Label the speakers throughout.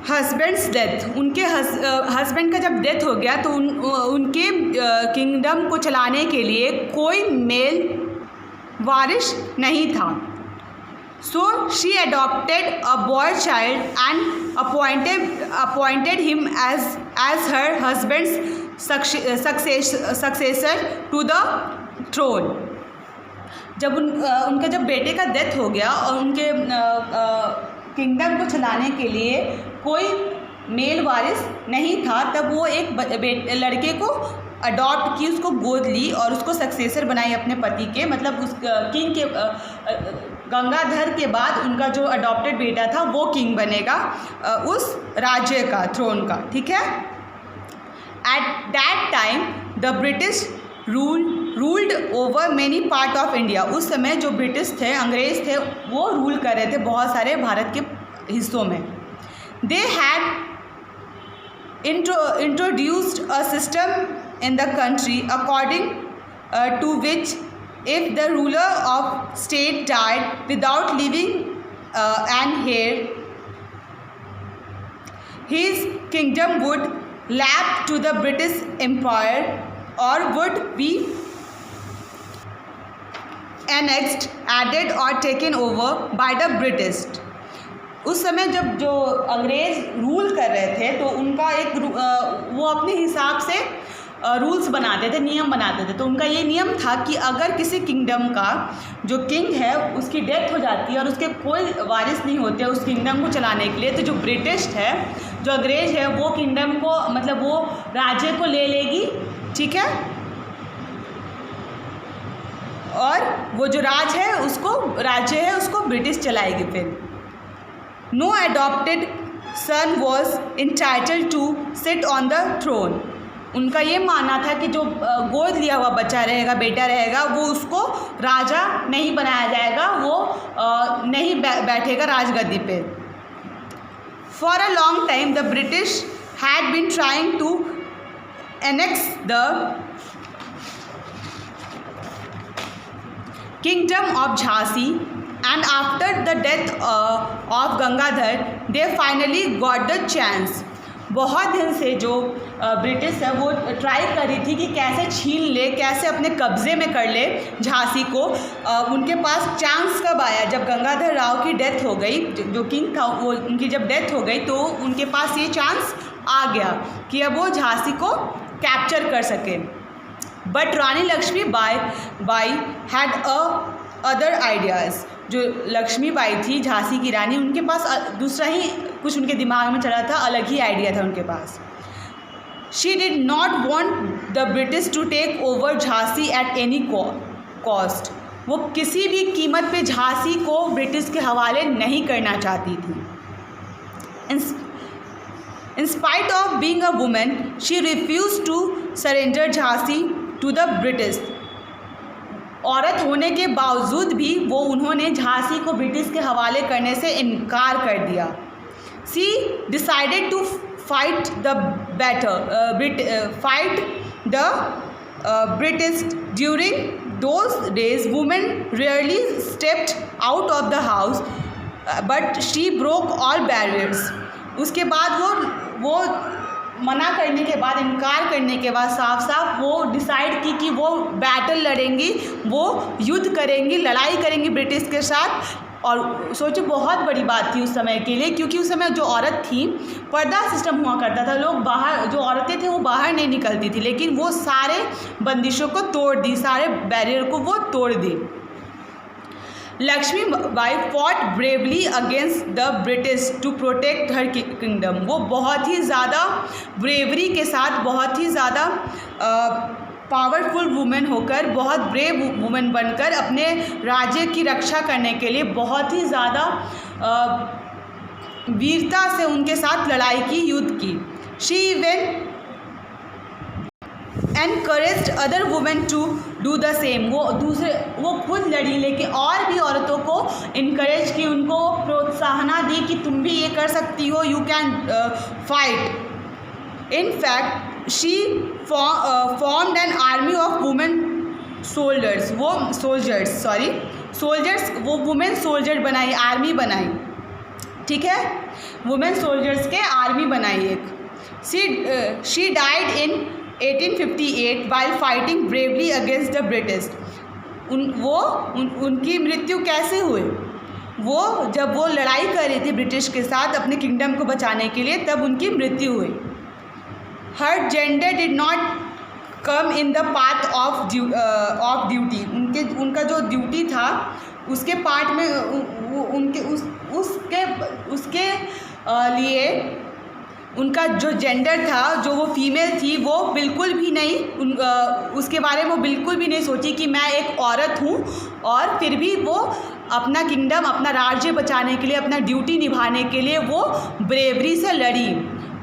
Speaker 1: Husbands death, उनके husband का जब डेथ हो गया तो उनके किंगडम को चलाने के लिए कोई मेल वारिस नहीं था। So she adopted a boy child and appointed him as her husband's successor to the throne। जब उनका जब बेटे का डेथ हो गया और उनके किंगडम को चलाने के लिए कोई मेल वारिस नहीं था, तब वो एक लड़के को अडॉप्ट की, उसको गोद ली और उसको सक्सेसर बनाई अपने पति के, मतलब उस किंग के गंगाधर के बाद उनका जो अडॉप्टेड बेटा था वो किंग बनेगा उस राज्य का, थ्रोन का, ठीक है। At that time the British ruled over many part of India. उस समय जो ब्रिटिश थे, अंग्रेज़ थे, वो रूल कर रहे थे बहुत सारे भारत के हिस्सों में। They had introduced a system in the country according to which if the ruler of state died without leaving an heir, his kingdom would lapse to the British Empire or would be annexed, added or taken over by the British। उस समय जब जो अंग्रेज़ rule कर रहे थे तो उनका एक वो अपने हिसाब से रूल्स बनाते थे, नियम बनाते थे। तो उनका ये नियम था कि अगर किसी किंगडम का जो किंग है उसकी डेथ हो जाती है और उसके कोई वारिस नहीं होते उस किंगडम को चलाने के लिए, तो जो ब्रिटिश है, जो अंग्रेज़ है, वो किंगडम को, मतलब वो राज्य को ले लेगी, ठीक है, और वो जो राज्य है उसको ब्रिटिश चलाएगी फिर। No adopted son was entitled to sit on the throne। उनका ये मानना था कि जो गोद लिया हुआ बच्चा रहेगा, बेटा रहेगा, वो उसको राजा नहीं बनाया जाएगा, वो नहीं बैठेगा राजगद्दी पे। For a long time the British had been trying to annex the kingdom of Jhansi, and after the death of Gangadhar they finally got the chance। बहुत दिन से जो ब्रिटिश है वो ट्राई कर रही थी कि कैसे छीन ले, कैसे अपने कब्ज़े में कर ले झांसी को। उनके पास चांस कब आया, जब गंगाधर राव की डेथ हो गई, जो किंग था, वो उनकी जब डेथ हो गई तो उनके पास ये चांस आ गया कि अब वो झांसी को कैप्चर कर सके। But Rani Lakshmi Bai had other ideas. जो लक्ष्मीबाई थी, झांसी की रानी, उनके पास दूसरा ही कुछ उनके दिमाग में चला था, अलग ही आइडिया था उनके पास। She did not want the British to take over Jhansi at any cost. वो किसी भी कीमत पे झांसी को ब्रिटिश के हवाले नहीं करना चाहती थी। In spite of being a women she refuse to surrender Jhansi to the British. औरत होने के बावजूद भी वो उन्होंने झांसी को ब्रिटिश के हवाले करने से इनकार कर दिया। She decided to fight the British. During those days women rarely stepped out of the house but she broke all barriers. उसके बाद वो मना करने के बाद, इनकार करने के बाद साफ साफ वो डिसाइड की कि वो बैटल लड़ेंगी, वो युद्ध करेंगी, लड़ाई करेंगी ब्रिटिश के साथ। और सोचो बहुत बड़ी बात थी उस समय के लिए, क्योंकि उस समय जो औरत थी, पर्दा सिस्टम हुआ करता था, लोग बाहर, जो औरतें थे वो बाहर नहीं निकलती थी, लेकिन वो सारे बंदिशों को तोड़ दी, सारे बैरियर को वो तोड़ दी। Lakshmibai fought bravely against the British to protect her kingdom. वो बहुत ही ज़्यादा ब्रेवरी के साथ, बहुत ही ज़्यादा पावरफुल वुमेन होकर, बहुत ब्रेव वुमेन बनकर अपने राज्य की रक्षा करने के लिए बहुत ही ज़्यादा वीरता से उनके साथ लड़ाई की, युद्ध की। She even encouraged other women to do the same. वो खुद लड़ी, लेकिन और भी औरतों को इनकरेज की, उनको प्रोत्साहना दी कि तुम भी ये कर सकती हो, you can fight. In fact she formed an army of women soldiers. वो वुमेन सोल्जर बनाई, आर्मी बनाई। ठीक है, वुमेन सोल्जर्स के आर्मी बनाई एक। She died in 1858 while fighting bravely against the British. उनकी मृत्यु कैसे हुई? जब वो लड़ाई कर रही थी ब्रिटिश के साथ अपने किंगडम को बचाने के लिए, तब उनकी मृत्यु हुई। Her gender did not come in the path of duty. उनका जो ड्यूटी था उसके पार्ट में उसके लिए उनका जो जेंडर था, जो वो फीमेल थी, वो बिल्कुल भी नहीं उसके बारे में वो बिल्कुल भी नहीं सोची कि मैं एक औरत हूँ, और फिर भी वो अपना किंगडम, अपना राज्य बचाने के लिए, अपना ड्यूटी निभाने के लिए वो ब्रेवरी से लड़ी।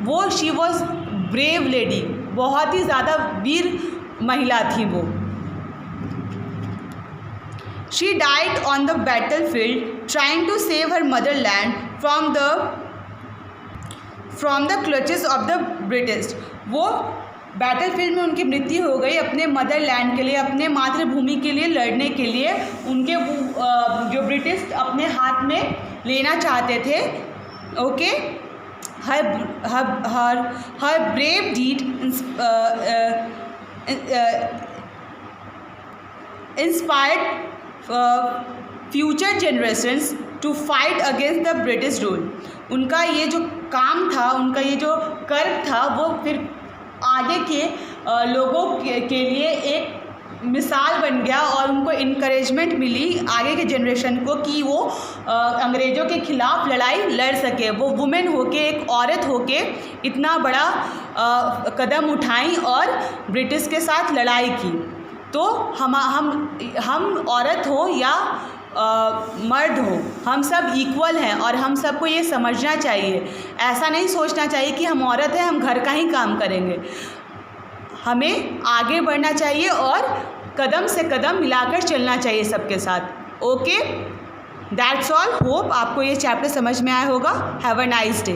Speaker 1: वो शी वॉज ब्रेव लेडी, बहुत ही ज़्यादा वीर महिला थी वो। She died on the battle field trying to save her mother land from the clutches of the British. वो बैटल फील्ड में उनकी मृत्यु हो गई अपने मदर लैंड के लिए, अपने मातृभूमि के लिए लड़ने के लिए। उनके जो ब्रिटिश अपने हाथ में लेना चाहते थे। Okay, her brave deed inspired future generations to fight against the British rule। उनका ये जो काम था, उनका ये जो कर्म था, वो फिर आगे के लोगों के लिए एक मिसाल बन गया, और उनको इनकरेजमेंट मिली आगे के जनरेशन को कि वो अंग्रेज़ों के ख़िलाफ़ लड़ाई लड़ सके। वो वुमेन होके, एक औरत होके इतना बड़ा कदम उठाई और ब्रिटिश के साथ लड़ाई की। तो हम औरत हो या मर्द हो, हम सब इक्वल हैं, और हम सबको ये समझना चाहिए। ऐसा नहीं सोचना चाहिए कि हम औरत हैं, हम घर का ही काम करेंगे। हमें आगे बढ़ना चाहिए और कदम से कदम मिलाकर चलना चाहिए सबके साथ। Okay, that's all. होप आपको ये चैप्टर समझ में आया होगा। Have a nice day.